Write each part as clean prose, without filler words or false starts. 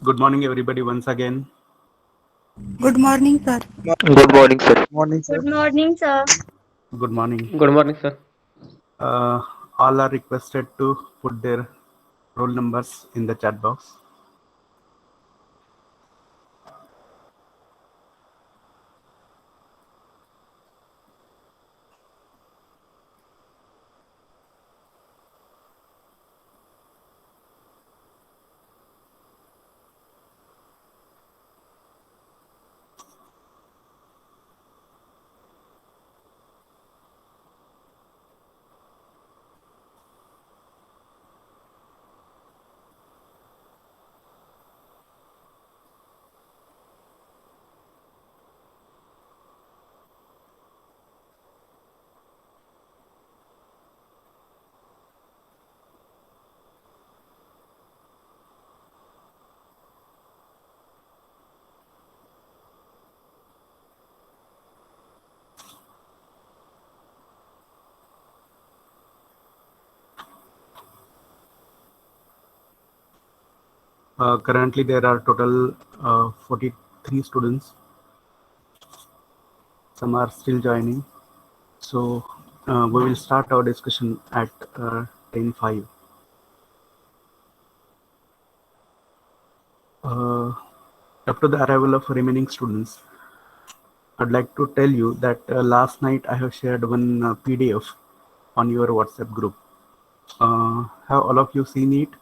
Good morning, everybody, once again. Good morning, sir. Good morning, sir. Morning, sir. Good morning, sir. Good morning. Good morning, sir. All are requested to put their roll numbers in the chat box. Currently, there are total 43 students. Some are still joining. So we will start our discussion at 10:05. Up to the arrival of remaining students, I'd like to tell you that last night I have shared one PDF on your WhatsApp group. Have all of you seen it?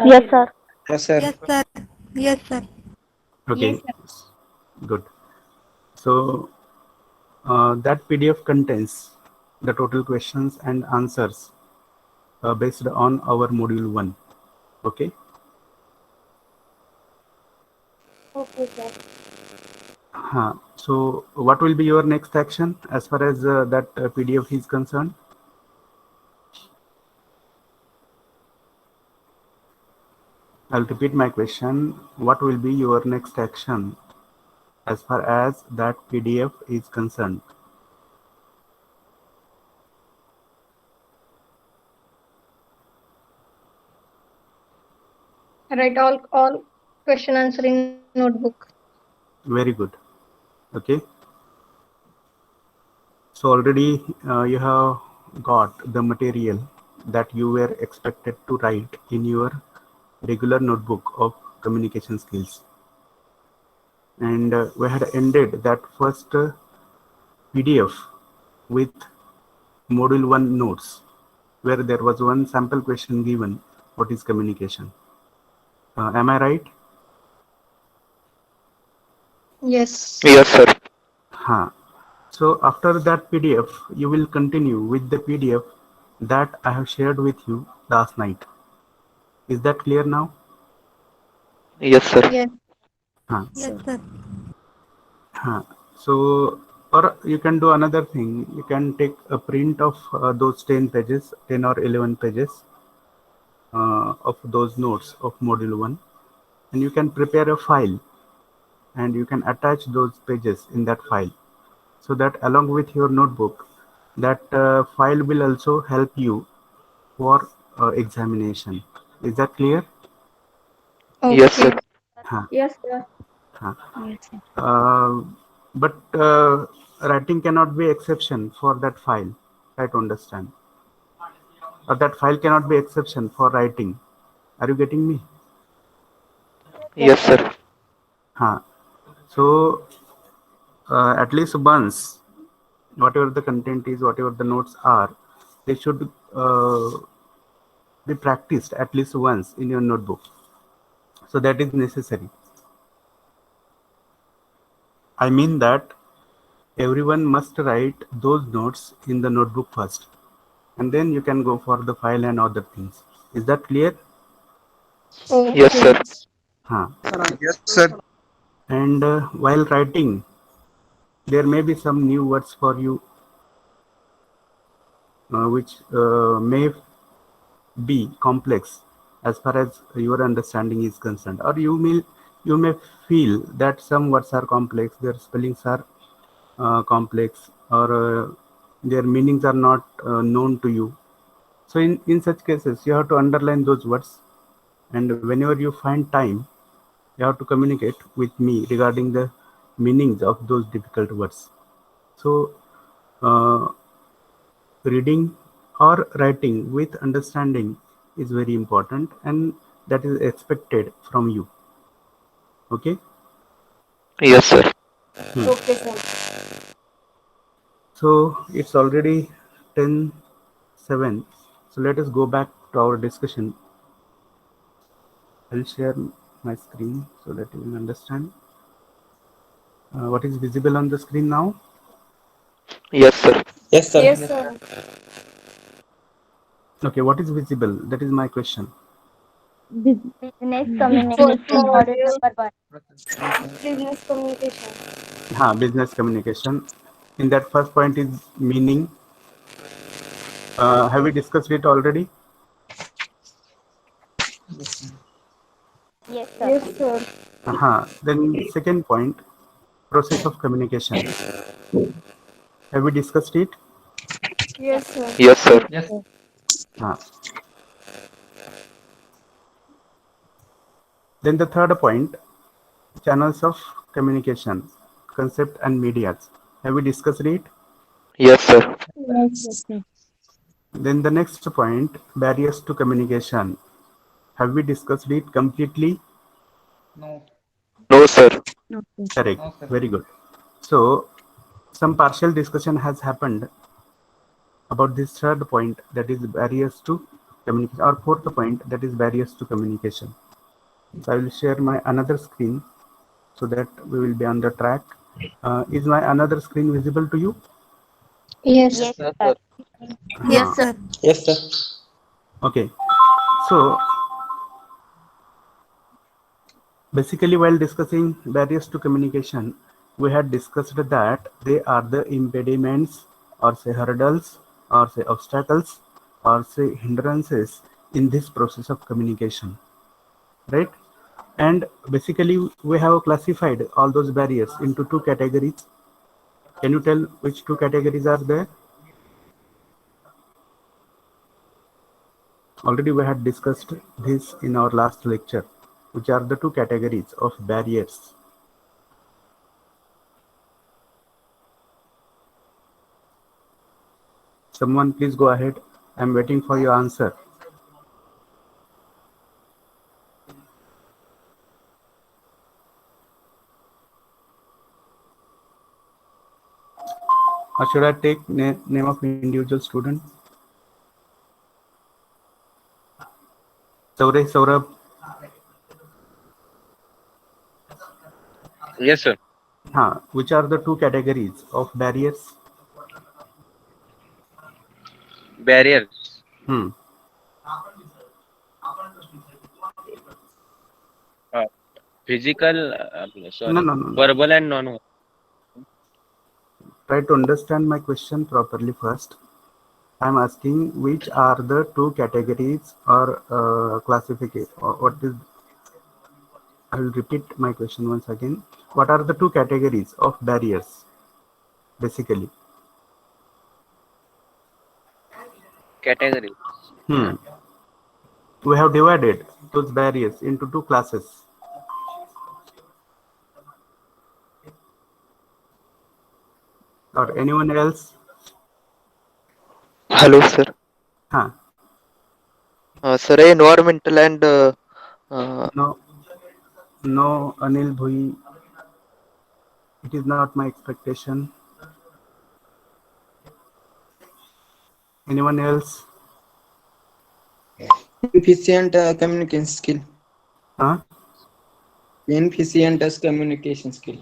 Yes, sir. Yes, sir. Yes, sir. Yes, sir. Okay, Yes, good. So that PDF contains the total questions and answers based on our module 1. Okay. okay, sir. So what will be your next action as far as that PDF is concerned? I'll repeat my question. What will be your next action as far as that PDF is concerned? Write all question answer in notebook. Very good. Okay. So already you have got the material that you were expected to write in your regular notebook of communication skills. And we had ended that first PDF with module 1 notes, where there was one sample question given, what is communication? Am I right? Yes. Yes, sir. So after that PDF, you will continue with the PDF that I have shared with you last night. Is that clear now? Yes, sir. Yes. Yes, sir. So, or you can do another thing. You can take a print of those 10 pages, 10 or 11 pages of those notes of module 1, and you can prepare a file and you can attach those pages in that file, so that along with your notebook, that file will also help you for examination. Is that clear? Yes, sir. Okay. Huh. Yes, sir. Huh. Yes, sir. But writing cannot be exception for that file. Try to understand. Or that file cannot be exception for writing. Are you getting me? Yes, sir. Huh. So at least once, whatever the content is, whatever the notes are, they should be practiced at least once in your notebook. So that is necessary. I mean that everyone must write those notes in the notebook first, and then you can go for the file and other things. Is that clear? Yes, Okay. sir. Huh. Yes, sir. And while writing, there may be some new words for you which may be complex as far as your understanding is concerned, or you may feel that some words are complex, their spellings are complex, or their meanings are not known to you. So in such cases, you have to underline those words and whenever you find time, you have to communicate with me regarding the meanings of those difficult words. So reading or writing with understanding is very important, and that is expected from you. Okay. Yes, sir. Okay, sir. So it's already 10:07. So let us go back to our discussion. I'll share my screen so that you will understand what is visible on the screen now. Yes, sir. Yes, sir. Yes, sir. Okay, what is visible? That is my question. Business First communication module, number 1. business communication. Business communication. In that first point is meaning. Have we discussed it already? Yes, sir. Yes, sir. Then second point, process of communication. Have we discussed it? Yes, sir. Yes, sir. Yes. Uh, Then the third point, channels of communication, concept and medias. Have we discussed it? Yes, sir. Yes, sir. Then the next point, barriers to communication. Have we discussed it completely? No. No, sir. Okay. Correct. No, sir. Very good. So some partial discussion has happened about this third point, that is barriers to communication, or fourth point, that is barriers to communication. So I will share my another screen so that we will be on the track. Is my another screen visible to you? Yes. Yes, Yes, sir. sir. Yes, sir. Yes, sir. Okay. So basically, while discussing barriers to communication, we had discussed that they are the impediments, or say hurdles, or say obstacles, or say hindrances in this process of communication, right? And basically, we have classified all those barriers into two categories. Can you tell which two categories are there? Already we had discussed this in our last lecture, which are the two categories of barriers. Someone please go ahead. I'm waiting for your answer. Or should I take name of individual student? Saurabh. Yes, sir. Which are the two categories of barriers? Barriers. Hmm. Physical, No, sorry, no, no, no. verbal and non-verbal. Try to understand my question properly first. I'm asking which are the two categories or classification, or what is, I will repeat my question once again. What are the two categories of barriers, basically? Category. We have divided those barriers into two classes. Or anyone else? Hello, sir. Huh. Sir, environmental and No, no, Anil Bhui. It is not my expectation. Anyone else? Efficient communication skill. Huh? Inefficient communication skill.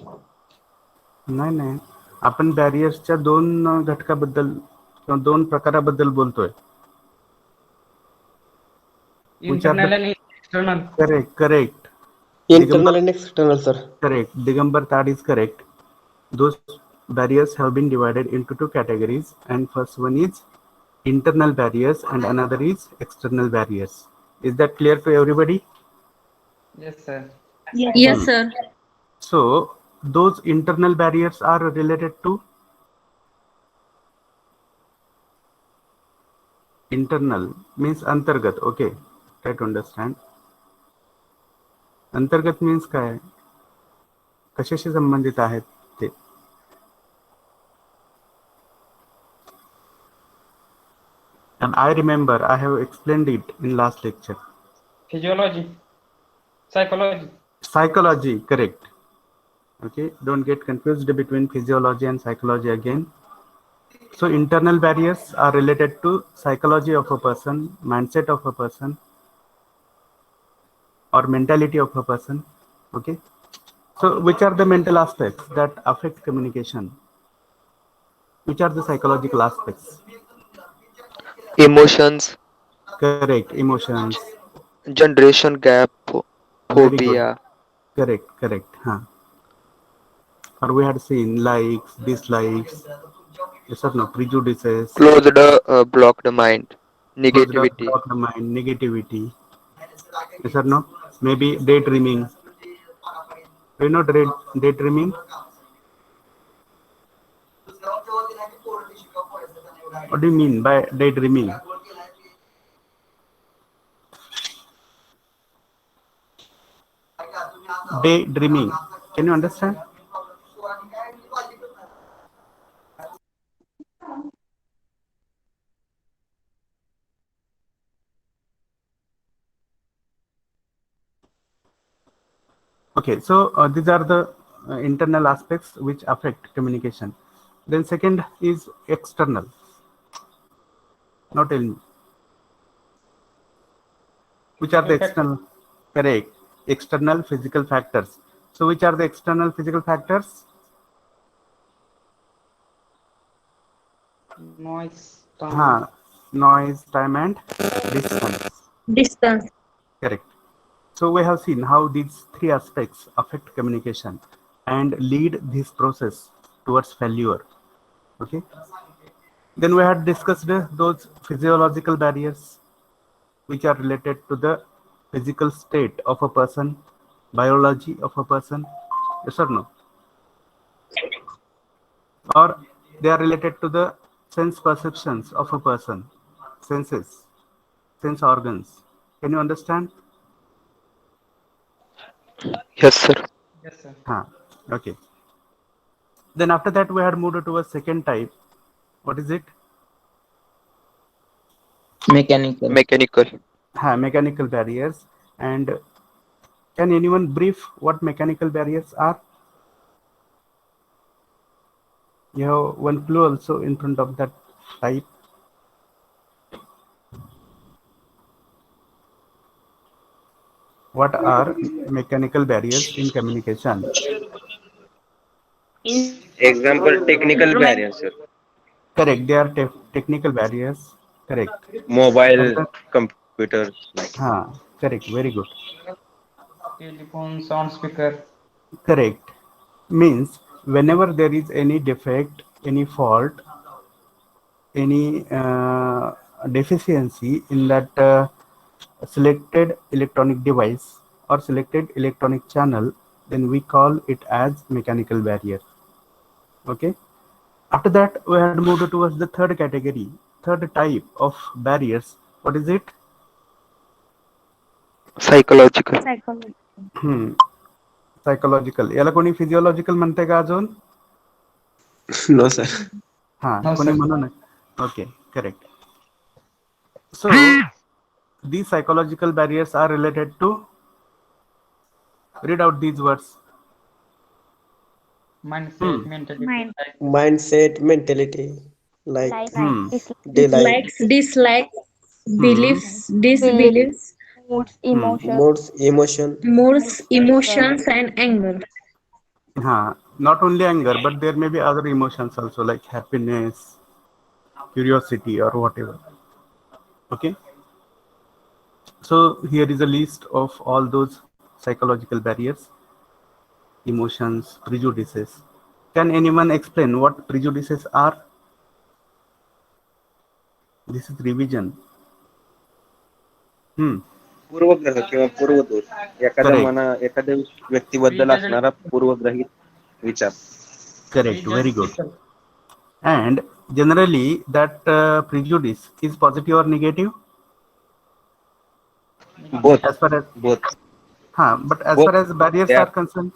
नाही आपण बॅरियर्सच्या दोन घटकाबद्दल किंवा दोन प्रकाराबद्दल बोलतोय. Internal and external. Correct. Internal and external, sir. Correct. Digambar Tad is correct. Those barriers have been divided into two categories, and first one is internal barriers and another is external barriers. Is that clear to everybody? Yes, sir. Yes, sir. So those internal barriers are related to internal means antargat. Okay, try to understand. अंतर्गत means काय, कशाशी संबंधित आहेत ते? And I remember I have explained it in last lecture. Physiology, psychology. Psychology, correct. Okay, don't get confused between physiology and psychology again. So internal barriers are related to psychology of a person, mindset of a person, or mentality of a person. Okay, so which are the mental aspects that affect communication? Which are the psychological aspects? Emotions, Correct, emotions. generation gap, Very good. phobia. Correct. Huh. Or we had seen likes, dislikes, yes or no, prejudices, Closed, blocked mind, closed up, negativity. blocked mind, negativity, yes or no? Maybe daydreaming. Do you know daydreaming? What do you mean by daydreaming? Daydreaming. Can you understand? Okay, so these are the internal aspects which affect communication. Then second is external. Now tell me, which are the external? Correct. External physical factors. So which are the external physical factors? Noise, Noise, time, and distance. Distance. Correct. So we have seen how these three aspects affect communication and lead this process towards failure. Okay. Then we had discussed those physiological barriers which are related to the physical state of a person, biology of a person, yes or no? Or they are related to the sense perceptions of a person, senses, sense organs. Can you understand? Yes, sir. Yes, sir. Okay. Then after that we had moved to a second type. What is it? Mechanical. Mechanical. Mechanical barriers. And can anyone brief what mechanical barriers are? You have one clue also in front of that type. What are mechanical barriers in communication? Example, technical barriers, sir. Correct. They are technical barriers. Correct. Mobile, computer. Correct. Very good. Telephone, sound speaker. Correct. Means whenever there is any defect, any fault, any deficiency in that selected electronic device or selected electronic channel, then we call it as mechanical barrier. Okay. After that, we had moved towards the third category, third type of barriers. What is it? Psychological. Psychological. याला कोणी physiological म्हणते का अजून? No, sir. No, कोणी sir. म्हणू नये. Okay, correct. So these psychological barriers are related to, read out these words. Mindset, mentality. Mindset, mentality, like dislike, Likes, dislikes, beliefs, disbeliefs, moods, emotions, moods, emotions, and anger. Not only anger, but there may be other emotions also, like happiness, curiosity, or whatever. Okay. So here is a list of all those psychological barriers, emotions, prejudices. Can anyone explain what prejudices are? This is revision. पूर्वग्रह किंवा पूर्वदोष, एखाद्या व्यक्तीबद्दल असणारा पूर्वग्रहित विचार. Correct. Very good. And generally that prejudice is positive or negative? Both. As far as Both. but as Both far as barriers they are are concerned,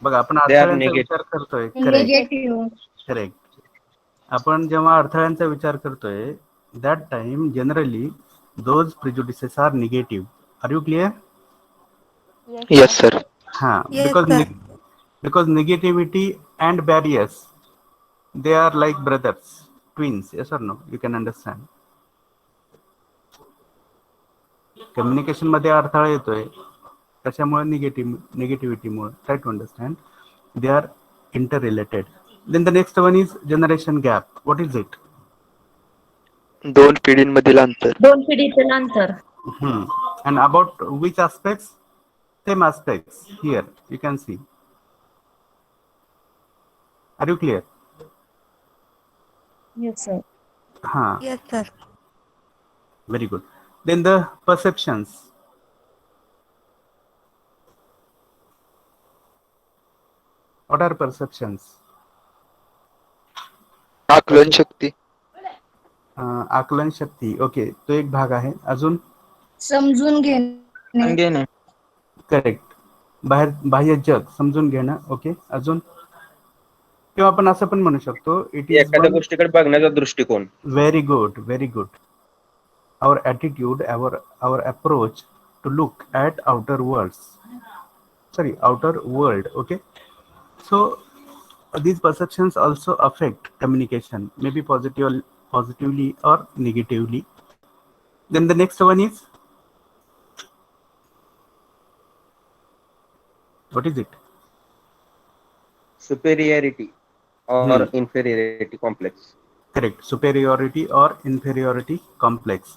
बघा आपण they are अडथळ्यांचा negative. विचार करतोय. Negative. करेक्ट. आपण जेव्हा अडथळ्यांचा विचार करतोय, that time generally those prejudices are negative. Are you clear? Yes, sir. Because negativity and barriers, they are like brothers, twins. Yes or no? You can understand. Communication मध्ये अडथळा येतोय त्याच्यामुळे निगेटिव्हिटीमुळे. Try to understand. They are inter related. Then the next one is generation gap. What is it? 2 पिढींमधील अंतर. 2 पिढीतील अंतर. And about which aspects? Same aspects. Here you can see. Are you clear? Yes, sir. Yes, sir. Very good. Then the perceptions. What are perceptions? आकलन शक्ती. आकलन शक्ती. Okay, तो एक भाग आहे. अजून? समजून घेणे. करेक्ट. बाह्य जग समजून घेणं. ओके, अजून? किंवा आपण असं पण म्हणू शकतो, इट इज एखाद्या गोष्टीकडे बघण्याचा दृष्टिकोन. Very good, very good. Our attitude, our approach to look at outer world. Okay. So these perceptions also affect communication, maybe positively or negatively. Then the next one is, what is it? Superiority or inferiority complex. Correct. Superiority or inferiority complex.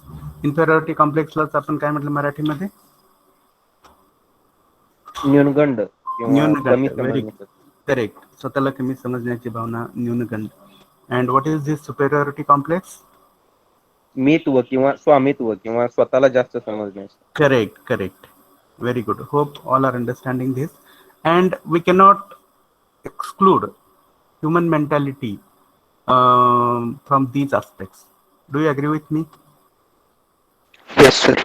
Inferiority कॉम्प्लेक्सलाच आपण काय म्हटलं मराठीमध्ये? न्यूनगंड. Correct. स्वतःला कमी समजण्याची भावना, न्यूनगंड. And what is this superiority complex? मीत्व किंवा स्वामित्व किंवा स्वतःला जास्त समजण्यास. Correct. Very good. Hope all are understanding this. And we cannot exclude human mentality from these aspects. Do you agree with me? Yes, sir.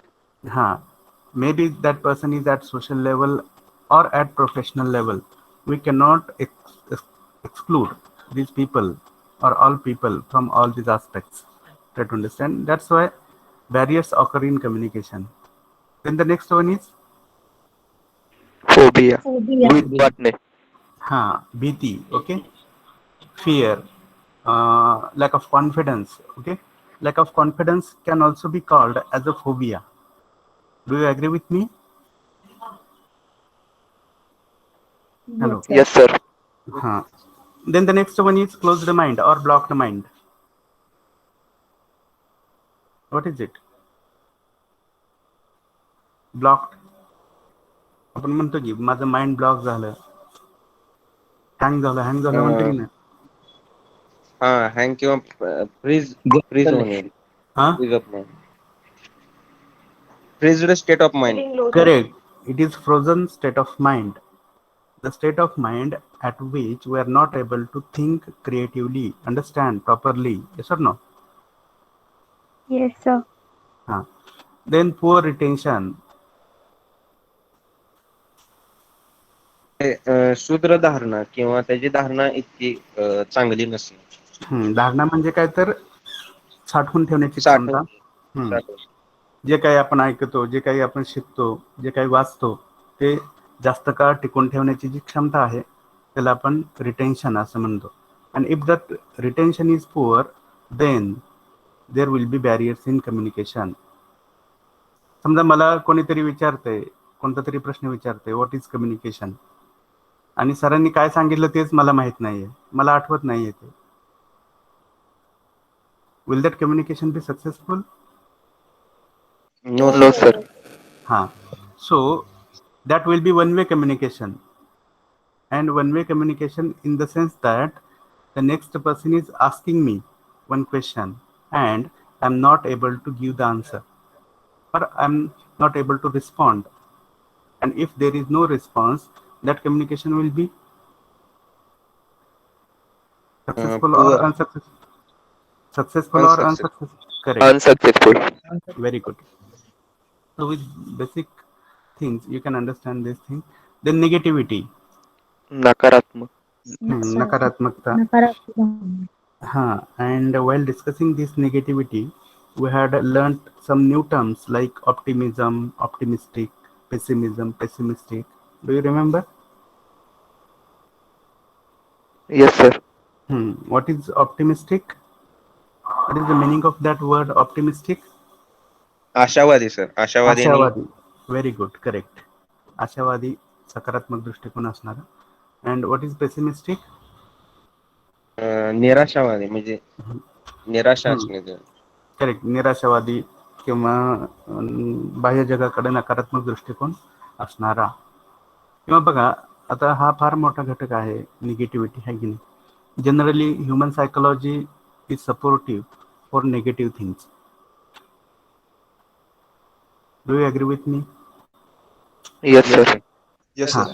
Maybe that person is at social level or at professional level. We cannot exclude these people or all people from all these aspects. Try to understand. That's why barriers occur in communication. Then the next one is Phobia. वाटणे. भीती. Okay. Fear. Lack of confidence. Okay. Lack of confidence can also be called as a phobia. Do you agree with me? Hello. Yes, sir. Then the next one is closed mind or blocked mind. What is it? Blocked. आपण म्हणतो की माझं mind block झालं, hang झालं म्हणतो की नाही? Hang किंवा फ्रीज होणे. Freezed state of mind. Correct. It is frozen state of mind. The state of mind at which we are not able to think creatively, understand properly. Yes or no? Yes, sir. Then poor retention. शूद्र धारणा किंवा त्याची धारणा इतकी चांगली नसते. धारणा म्हणजे काय तर साठवून ठेवण्याची क्षमता. जे काही आपण ऐकतो, जे काही आपण शिकतो, जे काही वाचतो, ते जास्त काळ टिकून ठेवण्याची जी क्षमता आहे त्याला आपण रिटेन्शन असं म्हणतो. And if that retention is poor, then there will be barriers in communication. समजा मला कोणीतरी विचारतंय, कोणता तरी प्रश्न विचारतंय, व्हॉट इज कम्युनिकेशन, आणि सरांनी काय सांगितलं तेच मला माहित नाहीये, मला आठवत नाहीये ते. Will that communication be successful? No, sir. So that will be one-way communication, and one-way communication in the sense that the next person is asking me one question and I'm not able to give the answer, or I'm not able to respond, and if there is no response, that communication will be successful or unsuccessful. Successful or unsuccessful? Correct. Unsuccessful. Very good. So with basic things, you can understand this thing. Then negativity. नकारात्मक. Nakaratmakta. नकारात्मक. And while discussing this negativity, we had learnt some new terms like optimism, optimistic, pessimism, pessimistic. Do you remember? Yes, sir. What is optimistic? What is the meaning of that word optimistic? आशावादी sir. आशावादी आणि आशावादी. Very good, correct. आशावादी, सकारात्मक दृष्टिकोन असणारा. And what is pessimistic? निराशावादी म्हणजे निराशा असणे. करेक्ट. निराशावादी किंवा बाह्य जगाकडे नकारात्मक दृष्टिकोन असणारा. किंवा बघा, आता हा फार मोठा घटक आहे निगेटिव्हिटी, आहे की नाही. Generally human psychology is supportive for negative things. Do you agree with me? Yes, sir. Yes, sir.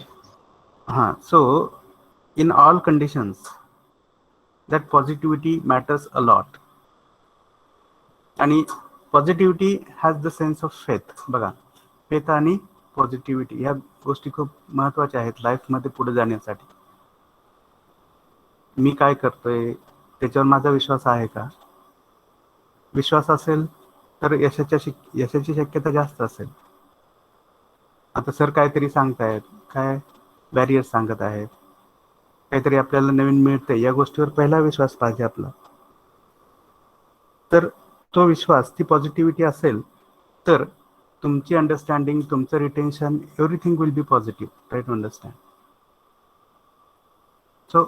So in all conditions that positivity matters a lot. आणि positivity has the sense of faith. बघा, faith आणि positivity ह्या गोष्टी खूप महत्वाच्या आहेत लाईफमध्ये पुढे जाण्यासाठी. मी काय करतोय त्याच्यावर माझा विश्वास आहे का? विश्वास असेल तर यशाची शक्यता जास्त असेल. आता सर काहीतरी सांगतायत, काय बॅरियर सांगत आहेत, काहीतरी आपल्याला नवीन मिळतंय, या गोष्टीवर पहिला विश्वास पाहिजे आपला. तर तो विश्वास, ती पॉझिटिव्हिटी असेल तर तुमची अंडरस्टँडिंग, तुमचं retention, everything will be positive. Try to understand. So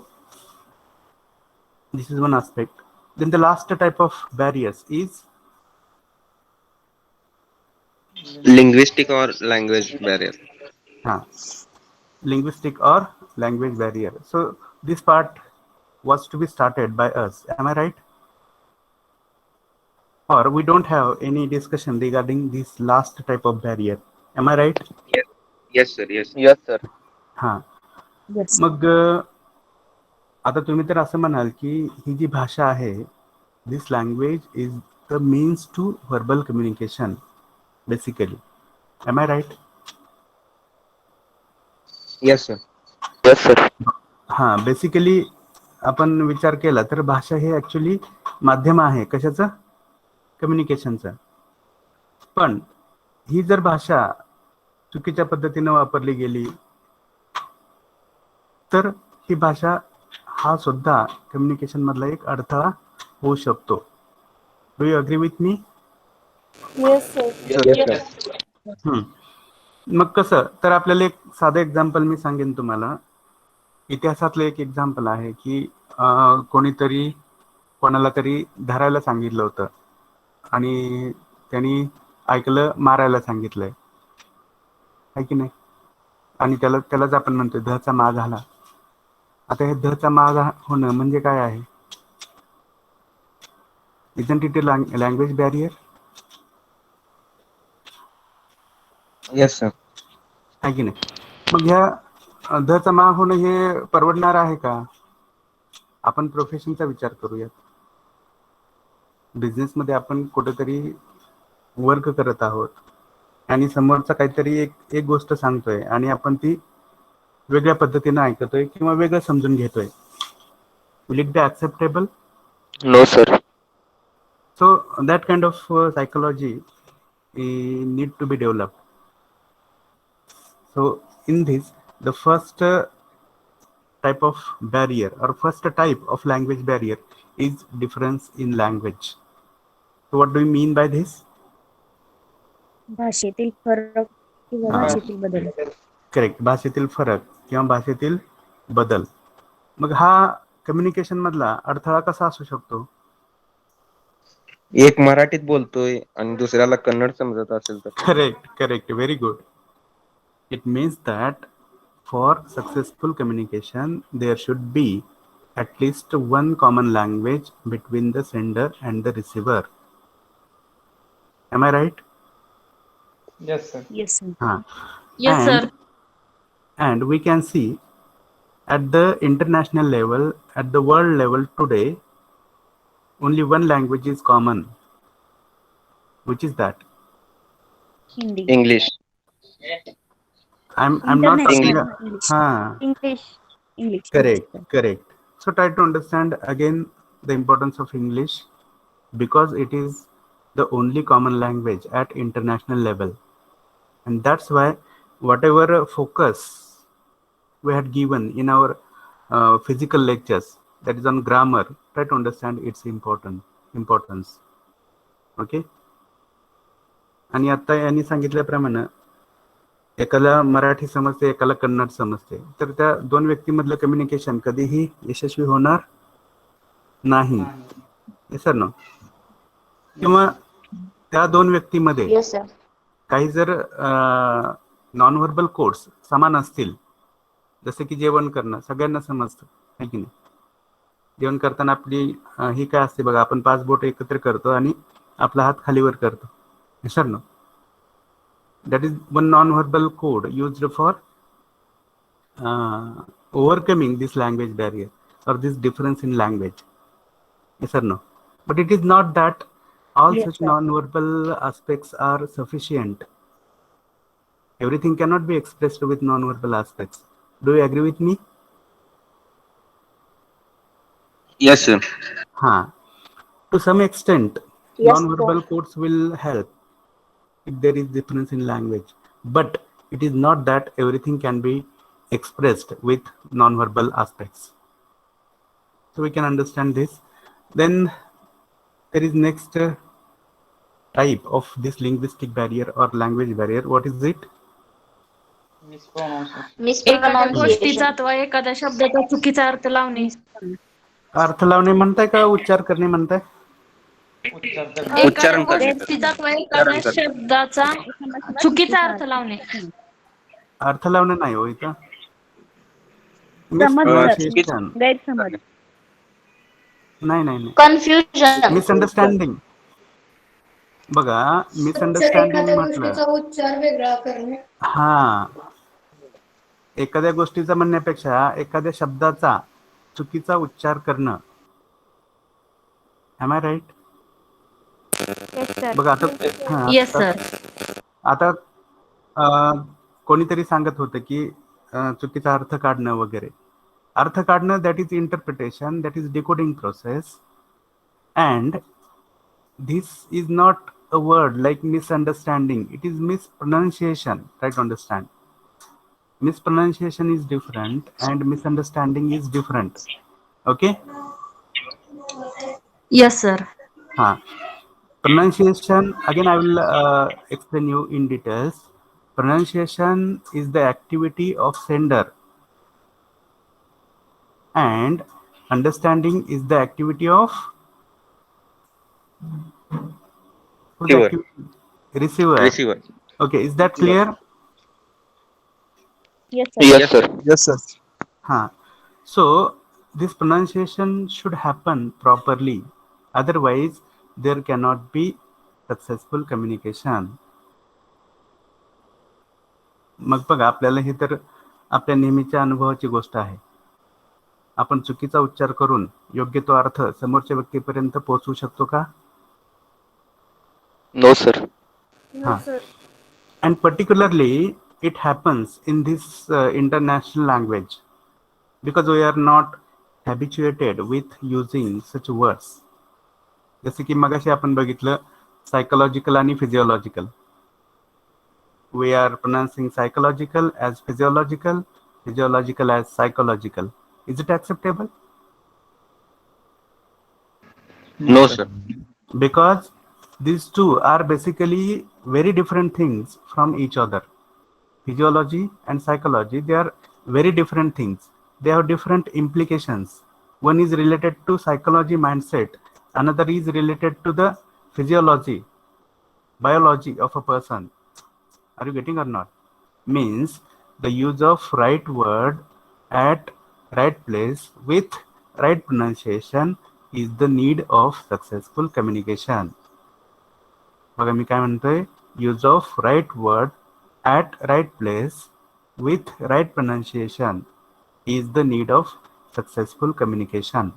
this is one aspect. Then the last type of barriers is linguistic or language barrier. Linguistic or language barrier. So this part was to be started by us. Am I right? Or we don't have any discussion regarding this last type of barrier. Am I right? Yes sir. Yes. Yes, sir. Yes. मग आता तुम्ही तर असं म्हणाल की ही जी भाषा आहे, this language is the means to verbal communication basically. Am I right? Yes sir. Yes, sir. Basically आपण विचार केला तर भाषा हे ऍक्च्युली माध्यम आहे. कशाचं? कम्युनिकेशनचं. पण ही जर भाषा चुकीच्या पद्धतीने वापरली गेली तर ही भाषा हा सुद्धा कम्युनिकेशन मधला एक अडथळा होऊ शकतो. Do you agree with me? Yes, sir. Yes sir. मग कसं, तर आपल्याला एक साधं एक्झाम्पल मी सांगेन तुम्हाला. इतिहासातलं एक एक्झाम्पल आहे की कोणीतरी कोणाला तरी धरायला सांगितलं होतं आणि त्यांनी ऐकलं, मारायला सांगितलंय, आहे की नाही. आणि त्यालाच आपण म्हणतोय धचा मा झाला. आता हे धचा मा होणं म्हणजे काय आहे? Isn't it a language barrier? Yes sir. आहे की नाही. मग ह्या धचा मा होणं हे परवडणार आहे का? आपण प्रोफेशनचा विचार करूयात. बिझनेसमध्ये आपण कुठेतरी वर्क करत आहोत आणि समोरचा काहीतरी एक गोष्ट सांगतोय आणि आपण ती वेगळ्या पद्धतीने ऐकतोय किंवा वेगळं समजून घेतोय. Will it be acceptable? No, sir. So that kind of psychology need to be developed. So in this, the first type of barrier or first type of language barrier is difference in language. So what do you mean by this? भाषेतील फरक किंवा भाषेतील बदल. Correct. भाषेतील फरक किंवा भाषेतील बदल. मग हा कम्युनिकेशन मधला अडथळा कसा असू शकतो? एक मराठीत बोलतोय आणि दुसऱ्याला कन्नड समजत असेल तर. Correct. Very good. It means that for successful communication, there should be at least one common language between the sender and the receiver. Am I right? Yes, sir. Yes, sir. Yes, sir. And we can see at the international level, at the world level today, only one language is common. Which is that? Hindi. English. I'm not talking. English. English. English. Correct. So try to understand again the importance of English, because it is the only common language at international level, and that's why whatever focus we had given in our physical lectures, that is on grammar, try to understand its importance. Okay. आणि आता यांनी सांगितल्याप्रमाणे एकाला मराठी समजते, एकाला कन्नड समजते, तर त्या दोन व्यक्तीमधलं कम्युनिकेशन कधीही यशस्वी होणार नाही. Sir no. किंवा त्या दोन व्यक्तीमध्ये काही जर नॉन व्हर्बल कोड्स समान असतील, जसे की जेवण करणं सगळ्यांना समजतं आहे की नाही. जेवण करताना आपली ही काय असते बघा, आपण 5 बोट एकत्र करतो आणि आपला हात खालीवर करतो. Sir no. That is one non-verbal code used for overcoming this language barrier or this difference in language. Yes or no? But it is not that all such non-verbal aspects are sufficient. Everything cannot be expressed with non-verbal aspects. Do you agree with me? Yes, sir. To some extent, non-verbal codes will help if there is difference in language, but it is not that everything can be expressed with non-verbal aspects. So we can understand this. Then there is next type of this linguistic barrier or language barrier. What is it? एखाद्या गोष्टीचा अथवा एखाद्या शब्दाचा चुकीचा अर्थ लावणे. अर्थ लावणे म्हणताय का उच्चार करणे म्हणताय? एखाद्या गोष्टीचा अथवा एखाद्या शब्दाचा चुकीचा अर्थ लावणे. अर्थ लावणे नाही हो इथं. गैरसमज. नाही. कन्फ्युजन. मिसअंडरस्टँडिंग. बघा, मिसअंडरस्टँडिंग म्हटलं उच्चार वेगळा करणे. एखाद्या गोष्टीचा म्हणण्यापेक्षा एखाद्या शब्दाचा चुकीचा उच्चार करणं. Am I right? बघा आता कोणीतरी सांगत होतं की चुकीचा अर्थ काढणं वगैरे. अर्थ काढणं, that is interpretation, that is decoding process, and this is not a word like misunderstanding. It is mispronunciation. Try to understand. Mispronunciation is different and misunderstanding is different. Okay? Yes, sir. Pronunciation, again I will explain you in details. Pronunciation is the activity of sender and understanding is the activity of receiver. Okay, is that clear? Yes, sir. So this pronunciation should happen properly, otherwise there cannot be successful communication. मग बघा, आपल्याला हे तर आपल्या नेहमीच्या अनुभवाची गोष्ट आहे. आपण चुकीचा उच्चार करून योग्य तो अर्थ समोरच्या व्यक्तीपर्यंत पोहोचवू शकतो का? No, sir. And particularly it happens in this international language because we are not habituated with using such words. जसे की मगाशी आपण बघितलं सायकोलॉजिकल आणि physiological. We are pronouncing psychological as physiological, physiological as psychological. Is it acceptable? No, sir. Because these two are basically very different things from each other. Physiology and psychology, they are very different things. They have different implications. One is related to psychology mindset, another is related to the physiology, biology of a person. Are you getting or not? Means the use of right word at right place with right pronunciation is the need of successful communication. बघा मी काय म्हणतोय, use of right word at right place with right pronunciation is the need of successful communication.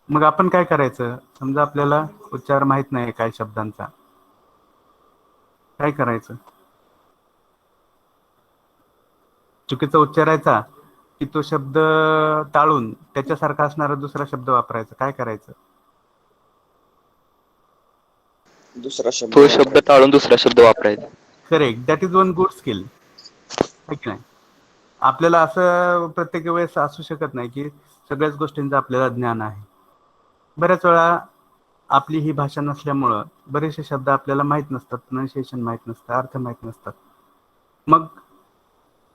मग आपण काय करायचं? समजा आपल्याला उच्चार माहित नाही काय शब्दांचा, काय करायचं? चुकीचा उच्चारायचा की तो शब्द टाळून त्याच्यासारखा असणारा दुसरा शब्द वापरायचा, काय करायचं? तो शब्द टाळून दुसरा शब्द वापरायचा. Correct, that is one good skill. नाही, आपल्याला असं प्रत्येक वेळेस असू शकत नाही की सगळ्याच गोष्टींचं आपल्याला ज्ञान आहे. बऱ्याच वेळा आपली ही भाषा नसल्यामुळं बरेचसे शब्द आपल्याला माहीत नसतात, प्रोनाऊन्सिएशन माहीत नसतं, अर्थ माहीत नसतात. मग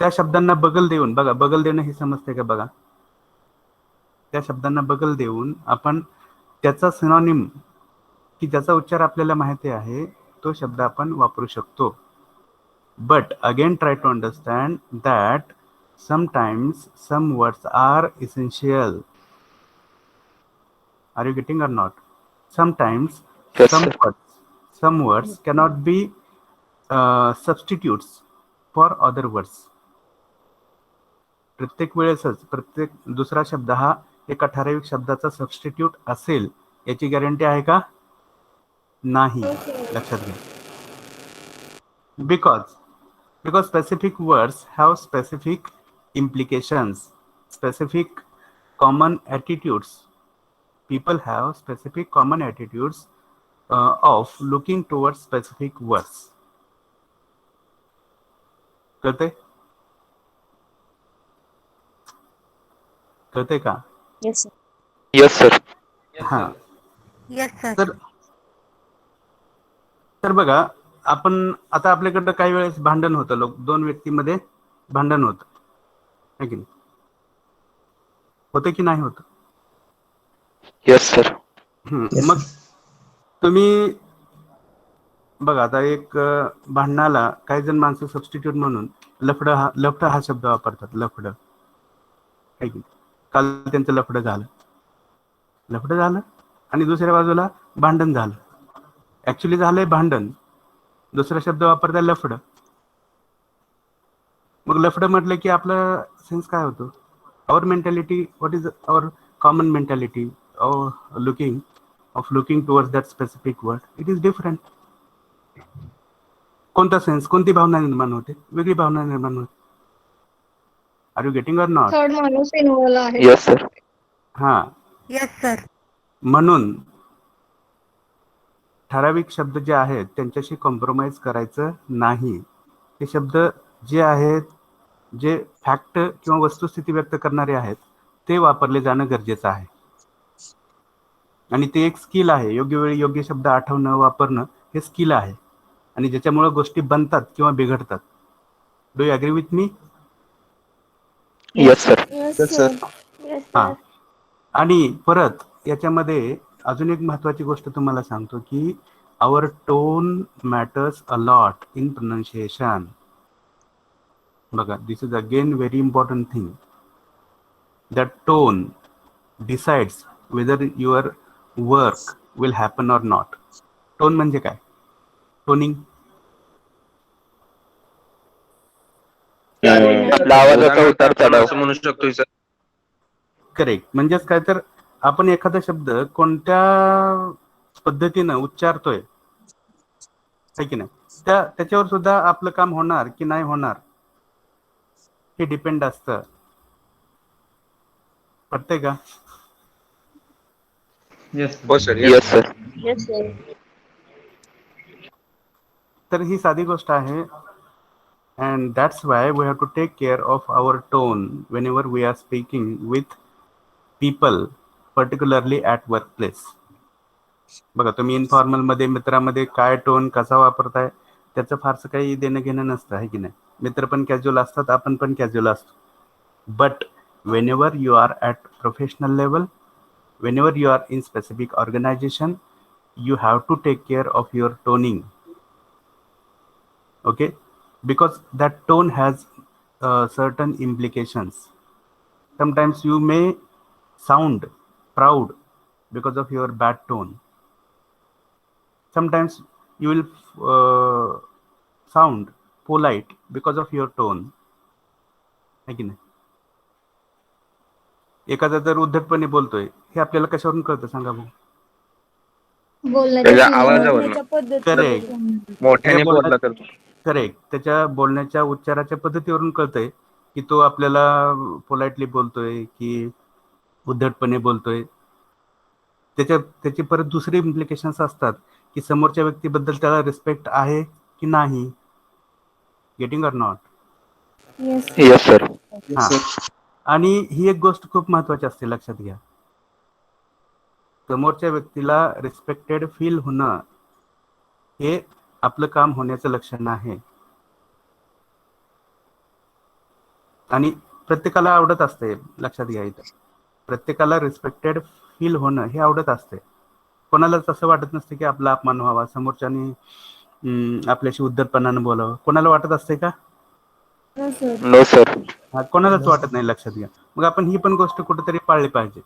त्या शब्दांना बगल देऊन, बघा बगल देणं हे समजते का? बघा, त्या शब्दांना बगल देऊन आपण त्याचा सिनॉनिम की ज्याचा उच्चार आपल्याला माहिती आहे तो शब्द आपण वापरू शकतो. But again try to understand that sometimes some words are essential. Are you getting or not? Sometimes Yes, some sir. words cannot be substitutes for other words. प्रत्येक वेळेसच प्रत्येक दुसरा शब्द हा एका ठराविक शब्दाचा सबस्टिट्यूट असेल याची गॅरंटी आहे का? नाही, लक्षात घ्या. because specific words have specific implications, specific common attitudes. People have specific common attitudes of looking towards specific words. कळते का? Yes, sir. Yes, sir. हा, Yes, sir. तर बघा, आपण आता आपल्याकडं काही वेळेस भांडण होतं, दोन व्यक्तीमध्ये भांडण होतं, है की नाही? होते की नाही होत? Yes, sir. मग तुम्ही बघा, आता एक भांडणाला काही जण माणसं सबस्टिट्यूट म्हणून लफड हा शब्द वापरतात. लफड, है की नाही? काल त्यांचं लफड झालं आणि दुसऱ्या बाजूला भांडण झालं. ऍक्च्युली झालंय भांडण, दुसरा शब्द वापरता लफड. मग लफड म्हटलं की आपलं सेन्स काय होतो? Our mentality, what is our common mentality of looking towards that specific word, it is different. कोणता सेन्स, कोणती भावना निर्माण होते? वेगळी भावना निर्माण होते. Are you getting or not? Third माणूस इन्व्हॉल्व आहे. Yes, sir. हा, Yes, sir. म्हणून ठराविक शब्द जे आहेत त्यांच्याशी कॉम्प्रोमाइज करायचं नाही. ते शब्द जे आहेत, जे फॅक्ट किंवा वस्तुस्थिती व्यक्त करणारे आहेत, ते वापरले जाणं गरजेचं आहे. आणि ते एक स्किल आहे. योग्य वेळी योग्य शब्द आठवणं, वापरणं हे स्किल आहे, आणि ज्याच्यामुळे गोष्टी बनतात किंवा बिघडतात. Do you agree with me? Yes, sir. Yes, sir. Yes, हा, sir. आणि परत याच्यामध्ये अजून एक महत्वाची गोष्ट तुम्हाला सांगतो की our tone matters a lot in pronunciation. बघा, this is again very important thing. That tone decides whether your work will happen or not. Tone म्हणजे काय? टोनिंग, आपला आवाजाचा उतार चढाव. असं म्हणू शकतो सर. करेक्ट. म्हणजेच काय, तर आपण एखादा शब्द कोणत्या पद्धतीनं उच्चारतोय, है की नाही, त्याच्यावर सुद्धा आपलं काम होणार की नाही होणार हे डिपेंड असतं. पडतंय का? Yes. हो sir. Yes, sir. Yes, sir. तर ही साधी गोष्ट आहे. And that's why we have to take care of our tone whenever we are speaking with people, particularly at workplace. बघा, तुम्ही इनफॉर्मल मध्ये, मित्रामध्ये काय टोन कसा वापरताय त्याचं फारसं काही देणं घेणं नसतं, आहे की नाही? मित्र पण कॅज्युअल असतात, आपण पण कॅज्युअल असतो. But whenever you are at professional level, whenever you are in specific organization, you have to take care of your toning, okay? Because that tone has certain implications. Sometimes you may sound proud because of your bad tone. Sometimes you will sound polite because of your tone, है की नाही? एखादा जर उद्धटपणे बोलतोय, हे आपल्याला कशावरून कळतं सांगा भाऊ? त्याच्या आवाजावर करेक्ट. मोठ्याने बोलला तर. करेक्ट. त्याच्या बोलण्याच्या उच्चाराच्या पद्धतीवरून कळतंय की तो आपल्याला पोलाइटली बोलतोय की उद्धटपणे बोलतोय, त्याची परत दुसरी इम्प्लिकेशन्स असतात की समोरच्या व्यक्तीबद्दल त्याला रिस्पेक्ट आहे की नाही. Getting or not? Yes sir. हा. आणि ही एक गोष्ट खूप महत्वाची असते, लक्षात घ्या. समोरच्या व्यक्तीला रिस्पेक्टेड फील होणं हे आपलं काम होण्याचं लक्षण आहे. आणि प्रत्येकाला आवडत असते, लक्षात घ्या. इथं प्रत्येकाला रिस्पेक्टेड फील होणं हे आवडत असते. कोणालाच असं वाटत नसते की आपला अपमान व्हावा, समोरच्याने आपल्याशी उद्धटपणानं बोलावं. कोणाला वाटत असते का? No sir. कोणालाच वाटत नाही, लक्षात घ्या. मग आपण ही पण गोष्ट कुठेतरी पाळली पाहिजे.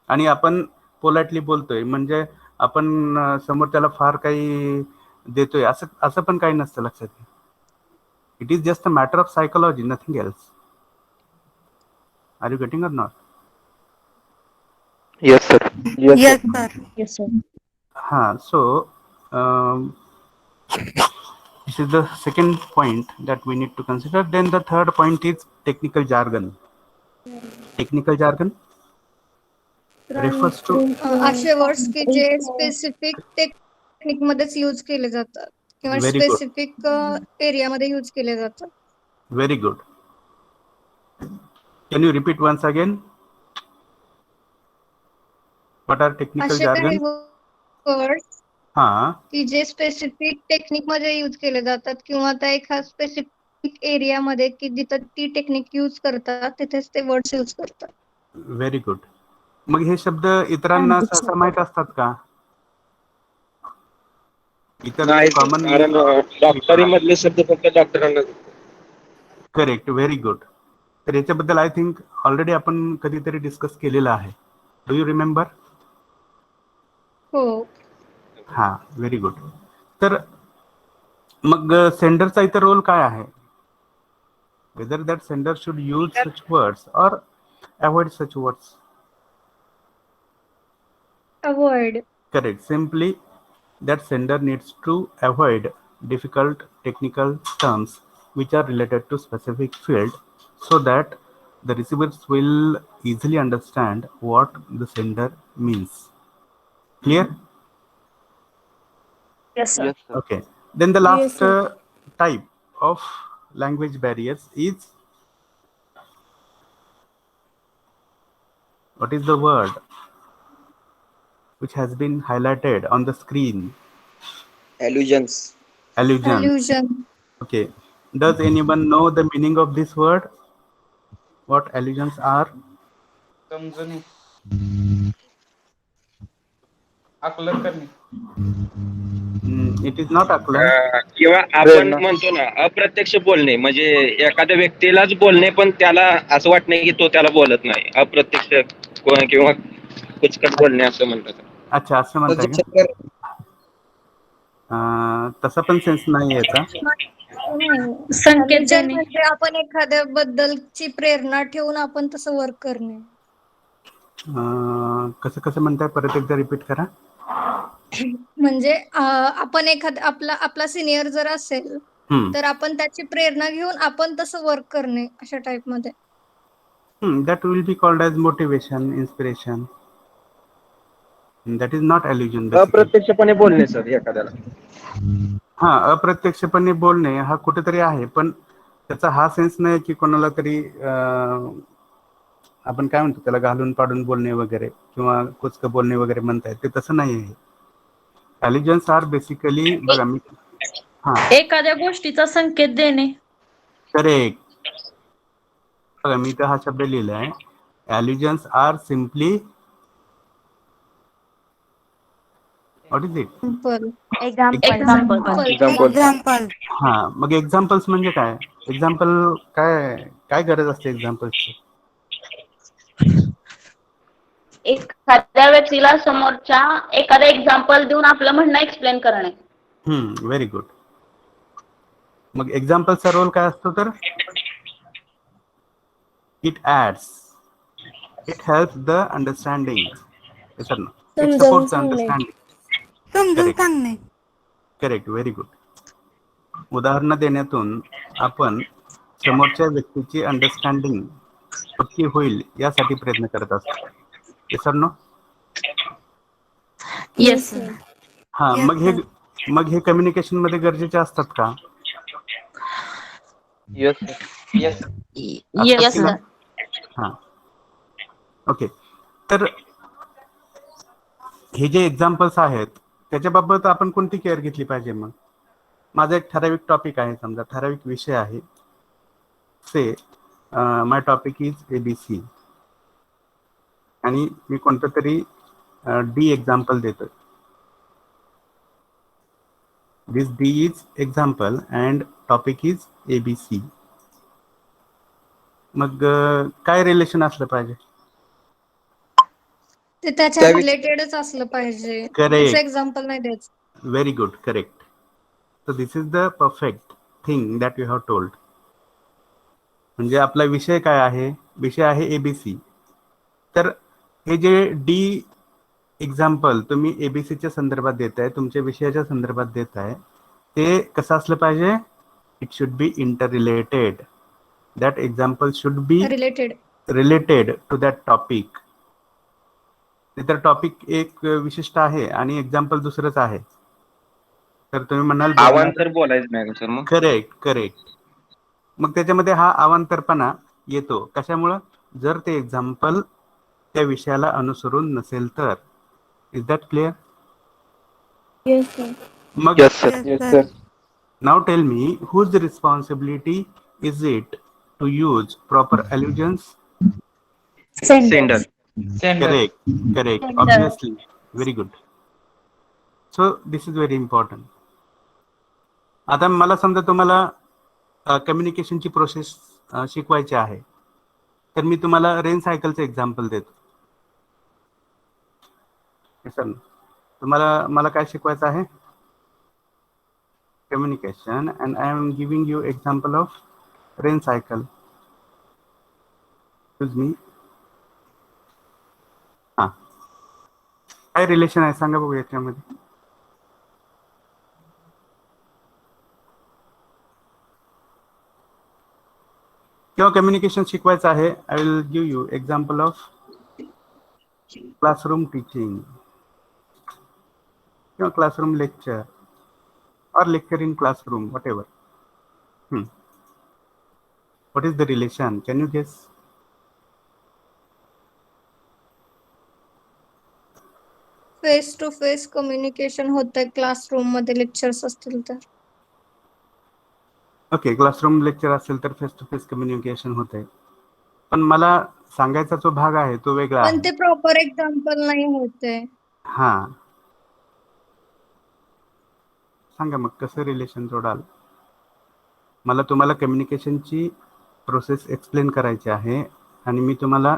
आणि आपण पोलाइटली बोलतोय म्हणजे आपण समोरच्याला फार काही देतोय असं पण काही नसतं, लक्षात घ्या. It is just a matter of psychology, nothing else. Are you getting or not? Yes sir. Yes, sir. Yes, sir. Ha, so this is the second point that we need to consider. Then the third point is technical jargon. Technical jargon refers to असे words की जे specific technique मध्येच use केले जातात किंवा Very good. Specific एरियामध्ये use केले जातात. Very good. Can you repeat once again? What are technical असे काही jargon? वर्ड्स हा, की जे स्पेसिफिक टेक्निक मध्ये यूज केले जातात किंवा त्या एका स्पेसिफिक एरियामध्ये की जिथं ती टेक्निक यूज करतात तिथेच ते वर्ड्स यूज करतात. Very good. मग हे शब्द इतरांना सहसा माहित असतात का? इतर नाही कॉमन. कारण डॉक्टरी मधले शब्द फक्त डॉक्टरांना. Correct, very good. तर याच्याबद्दल आय थिंक ऑलरेडी आपण कधीतरी डिस्कस केलेलं आहे. Do you remember? हो. हा, व्हेरी गुड. तर मग सेंडरचा इतर रोल काय आहे? Whether that sender should use such words or avoid such words? Avoid. Correct. Simply that sender needs to avoid difficult technical terms which are related to specific field so that the receivers will easily understand what the sender means. Clear? Yes, sir. Yes, sir. Okay. Then the last type of language barriers is, what is the word which has been highlighted on the screen? Allusions. Allusion. Allusion. Okay. Does anyone know the meaning of this word? What allusions are? समजून आकलन करणे. It is not aklan. किंवा आपण म्हणतो ना अप्रत्यक्ष बोलणे, म्हणजे एखाद्या व्यक्तीलाच बोलणे पण त्याला असं वाटत नाही की तो त्याला बोलत नाही. अप्रत्यक्ष किंवा कुचकट बोलणे असं म्हणतात. अच्छा, असं म्हणताय का? तसा पण सेन्स नाही याचा. संकेत Allusion देणे. म्हणजे आपण एखाद्या बद्दलची प्रेरणा ठेवून आपण तसं वर्क करणे. कसं कसं म्हणताय, परत एकदा रिपीट करा. म्हणजे आपण आपला सिनियर जर असेल तर आपण त्याची प्रेरणा घेऊन आपण तसं वर्क करणे, अशा टाइप मध्ये. That will be called as motivation, inspiration. That is not allusion basically. अप्रत्यक्षपणे बोलणे सर एखाद्याला. हा, अप्रत्यक्षपणे बोलणे हा कुठेतरी आहे, पण त्याचा हा सेन्स नाही की कोणाला तरी आपण काय म्हणतो त्याला घालून पाडून बोलणे वगैरे किंवा कुचकं बोलणे वगैरे म्हणताय, ते तसं नाही आहे. Allusions are basically, बघा मी एखाद्या गोष्टीचा संकेत देणे. करेक्ट. बघा मी तर हा शब्द लिहिलाय. Allusions are simply, what is it? Example. हा, मग एक्झाम्पल्स म्हणजे काय? एक्झाम्पल काय गरज असते एक्झाम्पल्सची? एखाद्या व्यक्तीला समोरच्या एखादा एक्झाम्पल देऊन आपलं म्हणणं एक्सप्लेन करणे. Very good. मग एक्झाम्पलचा रोल काय असतो तर? It ads, it helps the understanding. It supports the understanding. समजून सांगणे. Correct, very good. उदाहरणं देण्यातून आपण समोरच्या व्यक्तीची अंडरस्टँडिंग पक्की होईल यासाठी प्रयत्न करत असतो. Yes no? Yes, sir. हा, Yes, मग हे कम्युनिकेशन मध्ये गरजेचे असतात का? Yes sir. Yes, की ना? sir. हा, ओके. तर हे जे एक्झाम्पल्स आहेत त्याच्याबाबत आपण कोणती केअर घेतली पाहिजे? मग माझा एक ठराविक टॉपिक आहे, समजा ठराविक विषय आहे, say my topic is ABC आणि मी कोणतं तरी डी एक्झाम्पल देतोय. This D is example and topic is ABC. मग काय रिलेशन असलं पाहिजे? ते त्याच्या रिलेटेडच असलं पाहिजे. करेक्ट. एक्झाम्पल नाही द्यायचं. Very good, correct. So this is the perfect thing that you have told. म्हणजे आपला विषय काय आहे? विषय आहे ABC. तर हे जे डी एक्झाम्पल तुम्ही ABCच्या संदर्भात देताय, तुमच्या विषयाच्या संदर्भात देताय, ते कसं असलं पाहिजे? It should be interrelated. That example should be related to that topic. तर टॉपिक एक विशिष्ट आहे आणि एक्झाम्पल दुसरंच आहे. तर तुम्ही म्हणाल अवांतर बोलायचं नाही का सर मग? करेक्ट. मग त्याच्यामध्ये हा अवांतरपणा येतो. कशामुळं? जर ते एक्झाम्पल त्या विषयाला अनुसरून नसेल तर. Is that clear? Yes, sir. मग yes sir. yes, sir. Now tell me, whose responsibility is it to use proper allusions? Sender. Correct. Sender. Obviously. Very good. So this is very important. आता मला समजा तुम्हाला कम्युनिकेशनची process शिकवायची आहे, तर मी तुम्हाला रेन सायकलचं एक्झाम्पल देतो. सर, तुम्हाला मला काय शिकवायचं आहे? Communication, and I am giving you example of rain cycle. मी हा, काय रिलेशन आहे सांगा बघू याच्यामध्ये? किंवा कम्युनिकेशन शिकवायचं आहे, I will give you example of classroom teaching किंवा classroom lecture or lecture in classroom, whatever. What is the relation? Can you guess? Face to face communication होतंय क्लासरूम मध्ये लेक्चर्स असतील तर. ओके, क्लासरूम लेक्चर असेल तर face to face communication होतंय. पण मला सांगायचा जो भाग आहे तो वेगळा आहे. पण ते प्रॉपर एक्झाम्पल नाही होतंय. हा, सांगा मग कसं रिलेशन जोडाल? मला तुम्हाला कम्युनिकेशनची प्रोसेस एक्सप्लेन करायची आहे आणि मी तुम्हाला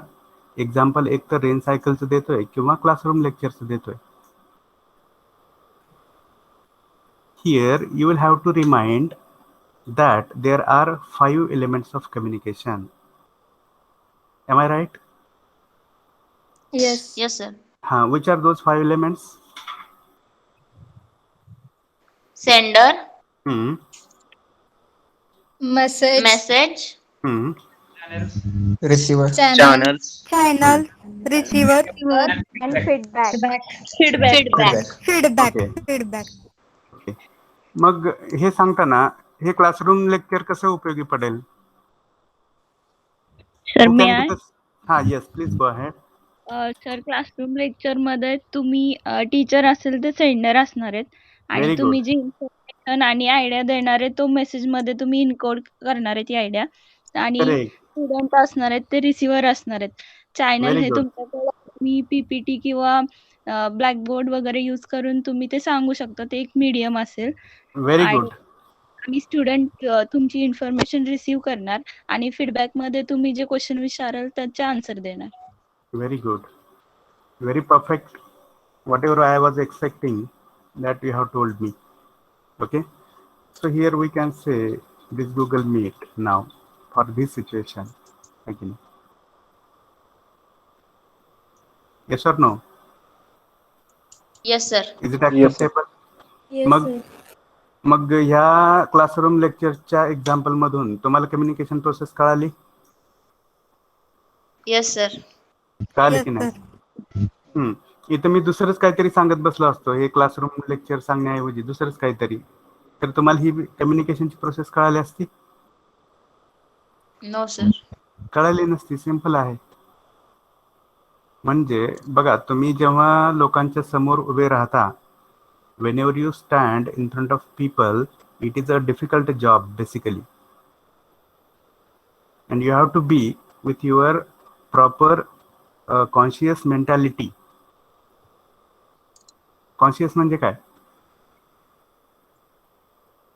एक्झाम्पल एक तर रेन सायकलचं देतोय किंवा क्लासरूम लेक्चरचं देतोय. Here you will have to remind that there are 5 elements of communication. Am I right? Yes. Yes, sir. Which are those 5 elements? Sender, Message, receiver, channel, receiver, And feedback. feedback. feedback. Okay. मग हे सांगताना हे classroom lecture कसं उपयोगी पडेल? Sir मी हा, yes please go ahead. Sir classroom lecture मध्ये तुम्ही टीचर असेल तर सेंडर असणार आहेत आणि Very तुम्ही good. जी इन्फॉर्मेशन आणि आयडिया देणार आहे तो मेसेज मध्ये तुम्ही इनकोड करणार आहे ती आयडिया आणि Correct. स्टुडंट असणार आहेत ते रिसिव्हर असणार आहेत. चॅनल Very हे good. तुमच्याकडे तुम्ही PPT किंवा ब्लॅकबोर्ड वगैरे यूज करून तुम्ही ते सांगू शकता. ते एक मीडियम असेल व्हेरी गुड. आणि स्टुडंट तुमची इन्फॉर्मेशन रिसीव्ह करणार आणि फीडबॅक मध्ये तुम्ही जे क्वेश्चन विचाराल त्याचे आन्सर देणार. Very good. Very perfect. Whatever I was expecting that you have told me. Okay. So here we can say this Google Meet now for this situation. Again. Yes or no? Yes, sir. Is it acceptable? Yes, मग sir. मग ह्या classroom लेक्चरच्या example मधून तुम्हाला communication process कळाली? Yes sir. कळाली Yes, की नाही? sir. इथं मी दुसरंच काहीतरी सांगत बसलो असतो, हे क्लासरूम लेक्चर सांगण्याऐवजी दुसरंच काहीतरी, तर तुम्हाला ही कम्युनिकेशनची प्रोसेस कळाली असती? No sir. कळाली नसती. सिंपल आहे. म्हणजे बघा, तुम्ही जेव्हा लोकांच्या समोर उभे राहता, whenever you stand in front of people, it is a difficult job basically, and you have to be with your proper conscious mentality. Conscious म्हणजे काय?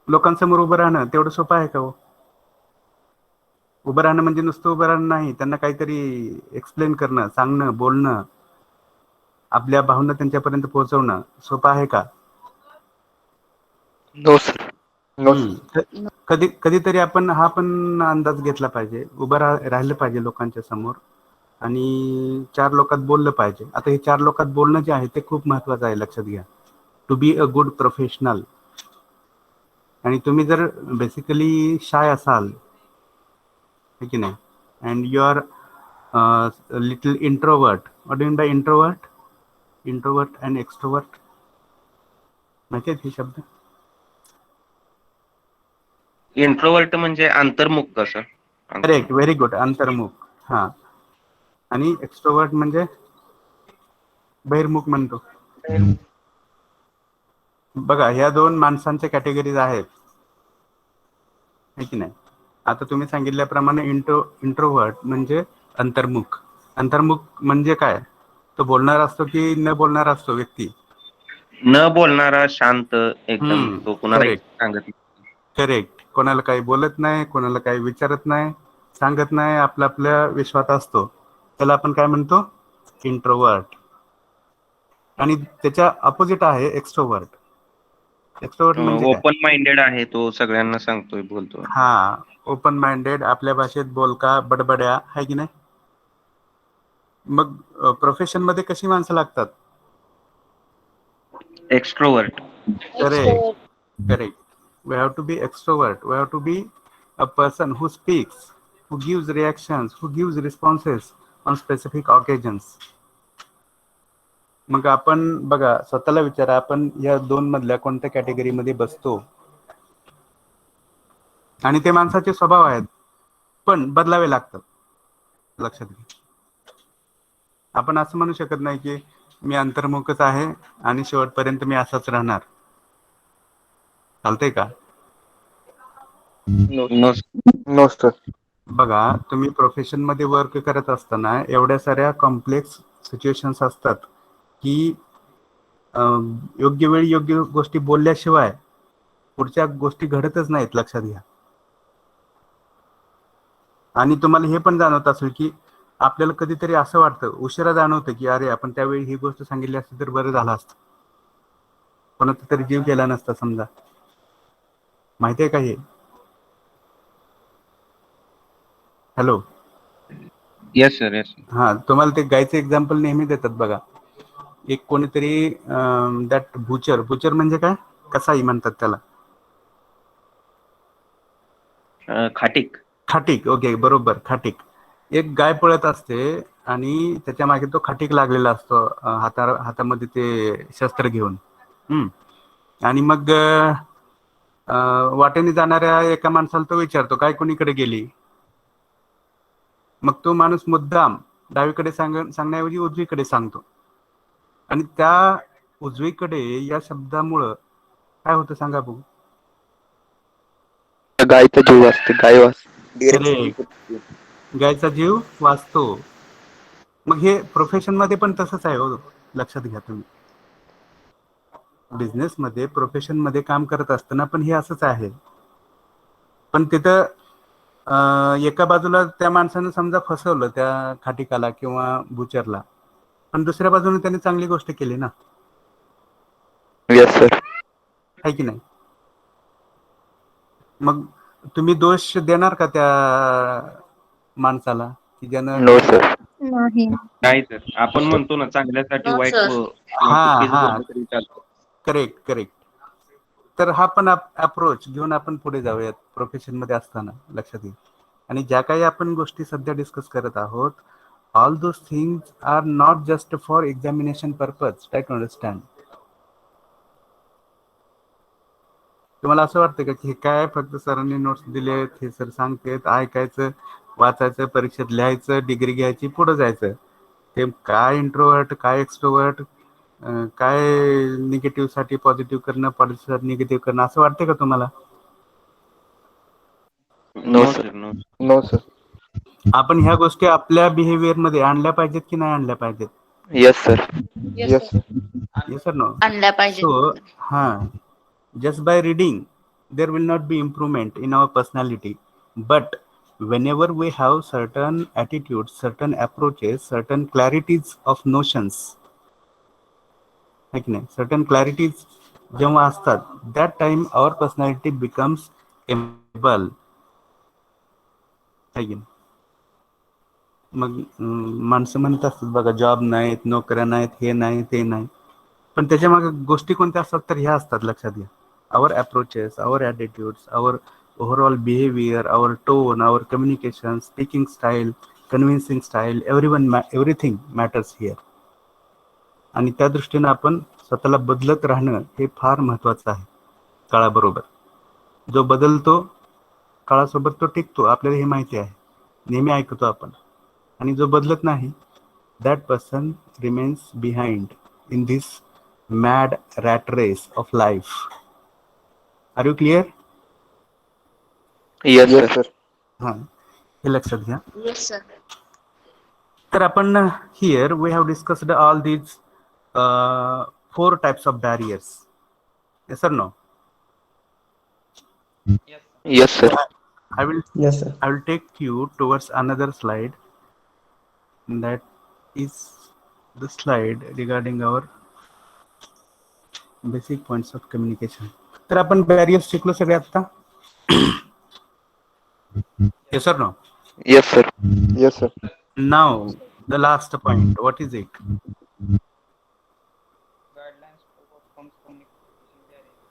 लोकांसमोर उभं राहणं तेवढं सोपं आहे का हो? उभं राहणं म्हणजे नुसतं उभं राहणं नाही, त्यांना काहीतरी एक्सप्लेन करणं, सांगणं, बोलणं, आपल्या भावना त्यांच्यापर्यंत पोहोचवणं सोपं आहे का? No sir. No sir. कधीतरी आपण हा पण अंदाज घेतला पाहिजे, उभं राहिलं पाहिजे लोकांच्या समोर आणि 4 लोकात बोललं पाहिजे. आता हे 4 लोकात बोलणं जे आहे ते खूप महत्वाचं आहे, लक्षात घ्या. To be a good professional. आणि तुम्ही जर बेसिकली शाय असाल, है की नाही, and you are little introvert. What do mean by introvert? Introvert and extrovert माहिती आहेत हे शब्द? इंट्रोवर्ट म्हणजे अंतर्मुख कसं? Correct, very good. अंतर्मुख. हा. आणि एक्स्ट्रोवर्ट म्हणजे बहिर्मुख म्हणतो. बघा, ह्या 2 माणसांच्या कॅटेगरीज आहेत, है की नाही? आता तुम्ही सांगितल्याप्रमाणे इंट्रोवर्ट म्हणजे अंतर्मुख. अंतर्मुख म्हणजे काय? तो बोलणारा असतो की न बोलणारा असतो व्यक्ती? न बोलणारा, शांत एकदम, तो कुणाला सांगत नाही. करेक्ट. कोणाला काही बोलत नाही, कोणाला काही विचारत नाही, सांगत नाही, आपल्या विश्वात असतो, त्याला आपण काय म्हणतो? इंट्रोवर्ट. आणि त्याच्या अपोजिट आहे एक्स्ट्रोवर्ट. एक्स्ट्रोवर्ट म्हणजे ओपन माइंडेड आहे, तो सगळ्यांना सांगतोय, बोलतो. हा, ओपन माइंडेड, आपल्या भाषेत बोलका, बडबड्या, है की नाही? मग प्रोफेशन मध्ये कशी माणसं लागतात? Extrovert. Correct, correct. We have to be extrovert. We have to be a person who speaks, who gives reactions, who gives responses on specific occasions. मग आपण बघा, स्वतःला विचारा, आपण या 2 मधल्या कोणत्या कॅटेगरीमध्ये बसतो? आणि ते माणसाचे स्वभाव आहेत, पण बदलावे लागतात, लक्षात घ्या. आपण असं म्हणू शकत नाही की मी अंतर्मुखच आहे आणि शेवटपर्यंत मी असाच राहणार. चालतंय का? No sir. बघा, तुम्ही प्रोफेशन मध्ये वर्क करत असताना एवढ्या साऱ्या कॉम्प्लेक्स सिच्युएशन्स असतात की योग्य वेळी योग्य गोष्टी बोलल्याशिवाय पुढच्या गोष्टी घडतच नाहीत, लक्षात घ्या. आणि तुम्हाला हे पण जाणवत असेल की आपल्याला कधीतरी असं वाटतं, उशिरा जाणवतं की अरे, आपण त्यावेळी ही गोष्ट सांगितली असती तर बरं झालं असतं, कोणाचा तरी जीव गेला नसता समजा. माहिती आहे का हे? हॅलो. Yes sir, yes. हा, तुम्हाला ते गायचं एक्झाम्पल नेहमी देतात बघा. एक कोणीतरी दॅट बुचर म्हणजे काय? कसाई म्हणतात त्याला. खाटीक. खाटीक, ओके, बरोबर, खाटीक. एक गाय पळत असते आणि त्याच्या मागे तो खाटीक लागलेला असतो, हातामध्ये ते शस्त्र घेऊन. आणि मग वाटेने जाणाऱ्या एका माणसाला तो विचारतो, काय कोणीकडे गेली? मग तो माणूस मुद्दाम डावीकडे सांगण्याऐवजी उजवीकडे सांगतो. आणि त्या उजवीकडे या शब्दामुळं काय होतं सांगा बघू? गायचा जीव वाचते, गाय वाचते. गायचा जीव वाचतो. मग हे प्रोफेशन मध्ये पण तसंच आहे हो, लक्षात घ्या तुम्ही. बिझनेस मध्ये, प्रोफेशन मध्ये काम करत असताना पण हे असंच आहे. पण तिथं एका बाजूला त्या माणसानं समजा फसवलं त्या खाटीकाला किंवा बुचरला, पण दुसऱ्या बाजूने त्याने चांगली गोष्ट केली ना. Yes sir. आहे की नाही? मग तुम्ही दोष देणार का त्या माणसाला की ज्यानं? No sir. नाही सर, आपण म्हणतो ना चांगल्यासाठी वाईट. हा, करेक्ट, करेक्ट. तर हा पण अप्रोच घेऊन आपण पुढे जाऊयात प्रोफेशन मध्ये असताना, लक्षात येईल. आणि ज्या काही आपण गोष्टी सध्या डिस्कस करत आहोत, all those things are not just for examination purpose. Try to understand. तुम्हाला असं वाटतं का की हे काय फक्त सरांनी नोट्स दिलेत, हे सर सांगतेत, ऐकायचं, वाचायचं, परीक्षेत लिहायचं, डिग्री घ्यायची, पुढे जायचं? ते काय इंट्रोवर्ट, काय एक्स्ट्रोवर्ट, काय निगेटिव्ह साठी पॉझिटिव्ह करणं, पॉझिटिव्ह साठी निगेटिव्ह करणं, असं वाटतं का तुम्हाला? No sir. No sir. आपण ह्या गोष्टी आपल्या बिहेवियर मध्ये आणल्या पाहिजेत की नाही आणल्या पाहिजेत? Yes sir. Yes sir. Yes or no? आणल्या पाहिजे. So, just by reading, there will not be improvement in our personality. But whenever we have certain attitudes, certain approaches, certain clarities of notions, certain clarities जेव्हा असतात, that time our personality becomes able. मग माणसं म्हणत असतात बघा, job नाहीत, नोकऱ्या नाहीत, हे नाही, ते नाही, पण त्याच्या मागे गोष्टी कोणत्या असतात तर ह्या असतात, लक्षात घ्या. Our approaches, our attitudes, our overall behaviour, our tone, our communication, speaking style, convincing style, everything matters here. आणि त्या दृष्टीने आपण स्वतःला बदलत राहणं हे फार महत्वाचं आहे काळाबरोबर. जो बदलतो काळासोबत तो टिकतो, आपल्याला हे माहिती आहे, नेहमी ऐकतो आपण. आणि जो बदलत नाही, that person remains behind in this mad rat race of life. Are you clear? Yes sir. हां, हे लक्षात घ्या. Yes sir. तर आपण here we have discussed all these 4 types of barriers. Yes or no? Yes sir. I will Yes, sir. take you towards another slide. That is the slide regarding our basic points of communication. तर आपण barriers शिकलो सगळे आता? Yes or no? Yes sir. Yes sir. Now the last point. What is it?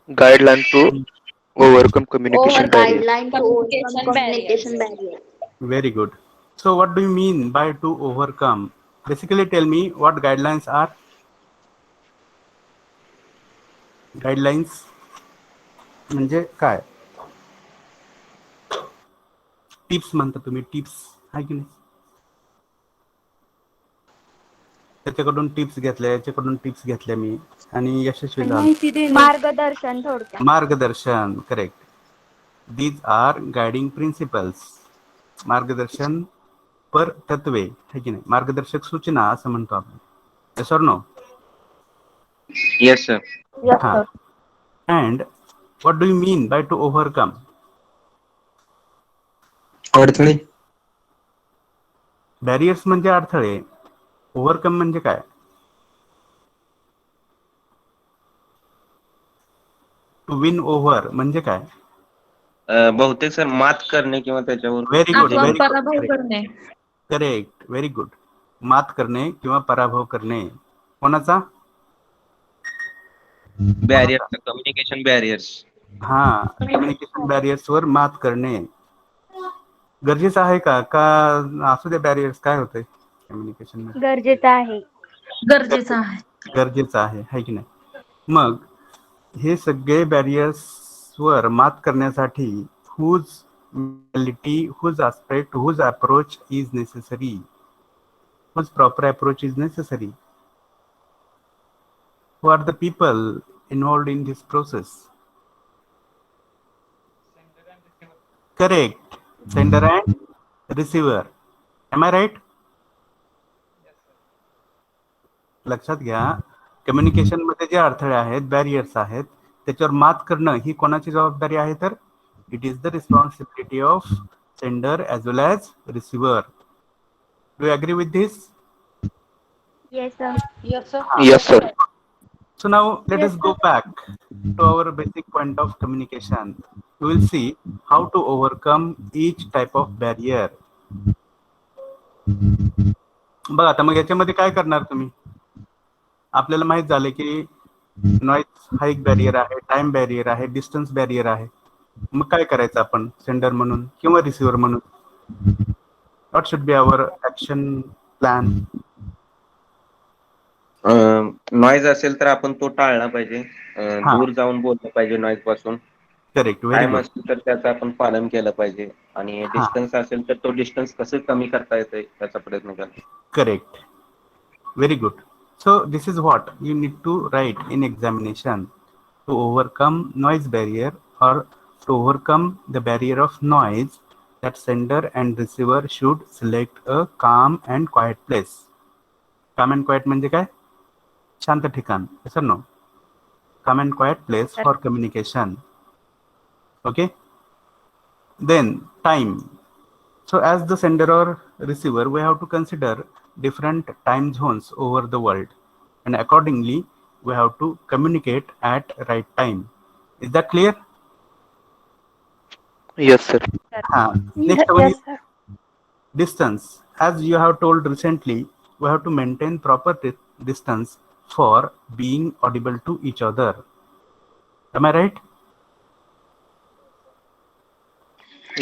Guideline to overcome communication barrier. Guideline to overcome communication barrier. Very good. So what do you mean by to overcome? Basically tell me what guidelines are. Guidelines म्हणजे काय? Tips म्हणता तुम्ही, tips आहे की नाही? त्याच्याकडून tips घेतल्या, याच्याकडून टिप्स घेतल्या मी आणि यशस्वी झालो. मार्गदर्शन थोडक्यात. मार्गदर्शन, correct. These are guiding principles. मार्गदर्शन पर तत्वे, है की नाही? मार्गदर्शक सूचना असं म्हणतो आपण. Yes or no? Yes sir. हां. And what do you mean by to overcome? अडथळे. बॅरियर्स म्हणजे अडथळे, ओव्हरकम म्हणजे काय? टू विन ओव्हर म्हणजे काय? बहुतेक सर मात करणे किंवा त्याच्यावर. व्हेरी गुड, व्हेरी पराभव गुड, करणे. Correct, very good. मात करणे किंवा पराभव करणे. कोणाचा? Barrier, communication barriers. हा, कम्युनिकेशन बॅरियर्स वर मात करणे गरजेचं आहे का? असू दे बॅरियर्स, काय होतंय कम्युनिकेशन मध्ये? गरजेचं आहे. गरजेचं आहे. गरजेचं आहे, है की नाही? मग हे सगळे बॅरियर्स वर मात करण्यासाठी whose mentality, whose aspect, whose approach is necessary, whose proper approach is necessary? Who are the people involved in this process? Correct. Sender and receiver. Am I right? लक्षात घ्या, कम्युनिकेशन मध्ये जे अडथळे आहेत, बॅरियर्स आहेत, त्याच्यावर मात करणं ही कोणाची जबाबदारी आहे? तर it is the responsibility of sender as well as receiver. Do you agree with this? Yes sir. Yes sir. So now let us go back to our basic point of communication. We will see how to overcome each type of barrier. बघा आता मग याच्यामध्ये काय करणार तुम्ही? आपल्याला माहित झालं की नॉईज हा एक बॅरियर आहे, टाइम बॅरियर आहे, डिस्टन्स बॅरियर आहे. मग काय करायचं आपण सेंडर म्हणून किंवा रिसिव्हर म्हणून? What should be our action plan? Noise असेल तर आपण तो टाळला पाहिजे. हा. दूर जाऊन बोललं पाहिजे नॉईज पासून. Correct, very time good. असेल तर त्याचं आपण पालन केलं पाहिजे आणि हा, डिस्टन्स असेल तर तो डिस्टन्स कसं कमी करता येते त्याचा प्रयत्न करा. correct, very good. So this is what you need to write in examination to overcome noise barrier, or to overcome the barrier of noise, that sender and receiver should select a calm and quiet place. Calm and quiet म्हणजे काय? शांत ठिकाण. Yes or no? Calm and quiet place for communication. Okay. Then time. So as the sender or receiver, we have to consider different time zones over the world, and accordingly we have to communicate at right time. Is that clear? Yes, sir. Next one Yes, is sir. distance. As you have told recently, we have to maintain proper distance for being audible to each other. Am I right?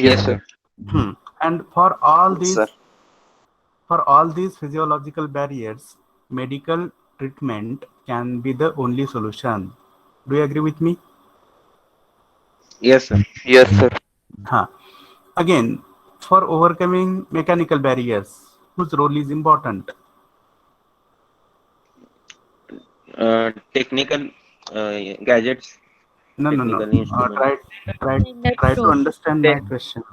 Yes, sir. And for all Yes, sir. these physiological barriers, medical treatment can be the only solution. Do you agree with me? Yes, sir. Yes, sir. Again, for overcoming mechanical barriers, whose role is important? Technical gadgets. No. Technical instrument. Try to understand my question.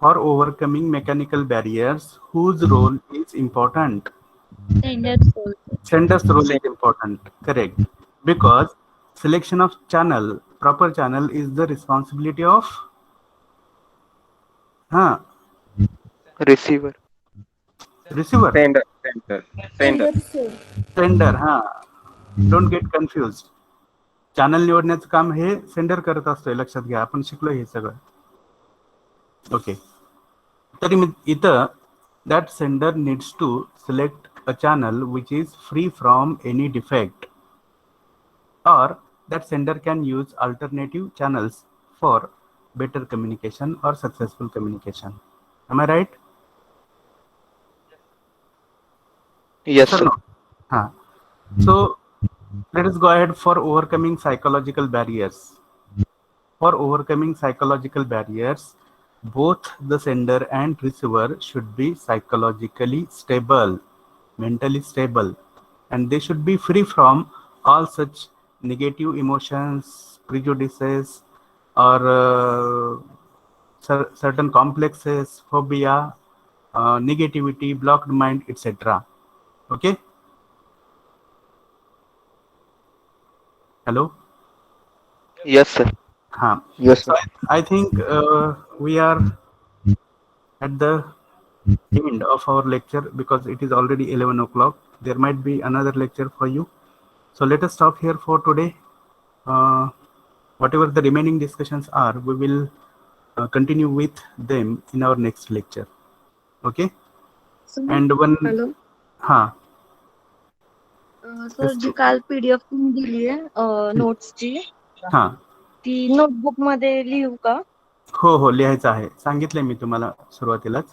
For overcoming mechanical barriers, whose role is important? Sender's role is important. Correct. Because selection of proper channel is the responsibility of Receiver. Sender. Don't get confused. Channel निवडण्याचं काम हे sender करत असतोय, लक्षात घ्या. आपण शिकलो हे सगळं. ओके. तरी इथं that sender needs to select a channel which is free from any defect, or that sender can use alternative channels for better communication or successful communication. Am I right? Yes, sir. No? So let us go ahead for overcoming psychological barriers. For overcoming psychological barriers, both the sender and receiver should be psychologically stable, mentally stable, and they should be free from all such negative emotions, prejudices, or certain complexes, phobia, negativity, blocked mind, etc. Okay. Hello. Yes, sir. Yes, sir. So I think we are at the end of our lecture because it is already 11 o'clock. There might be another lecture for you. So let us stop here for today. Whatever the remaining discussions are, we will continue with them in our next lecture. Okay. And one. Hello. Sir ji काल PDF तुम्ही दिली आहे नोट्सची, ती notebook मध्ये लिहू का? हो लिहायचं आहे. सांगितलंय मी तुम्हाला सुरुवातीलाच.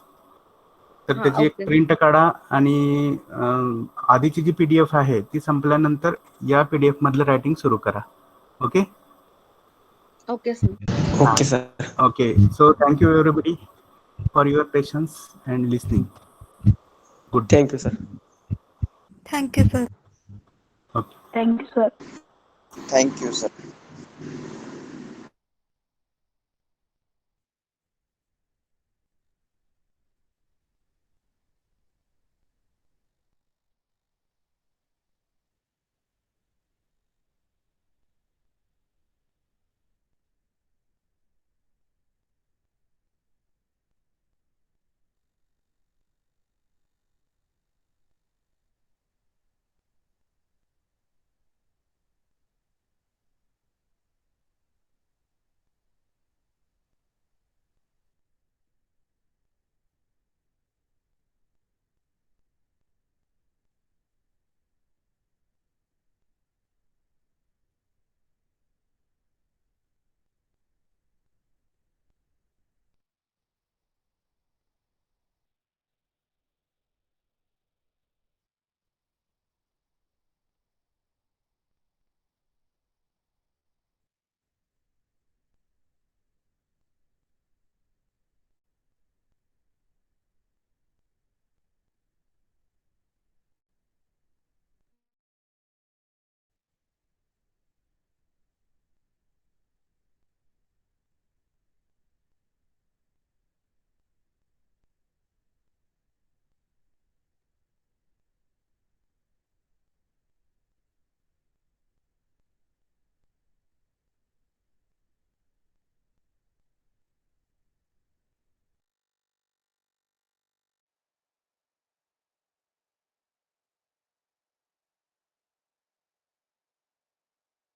तर त्याची एक प्रिंट काढा आणि आधीची जी PDF आहे ती संपल्यानंतर या PDF मधलं रायटिंग सुरू करा. Okay. Okay sir. Okay, sir. Okay. So thank you everybody for your patience and listening. Good. Thank you, sir. Thank you, sir. Okay. Thank you sir. Thank you, sir.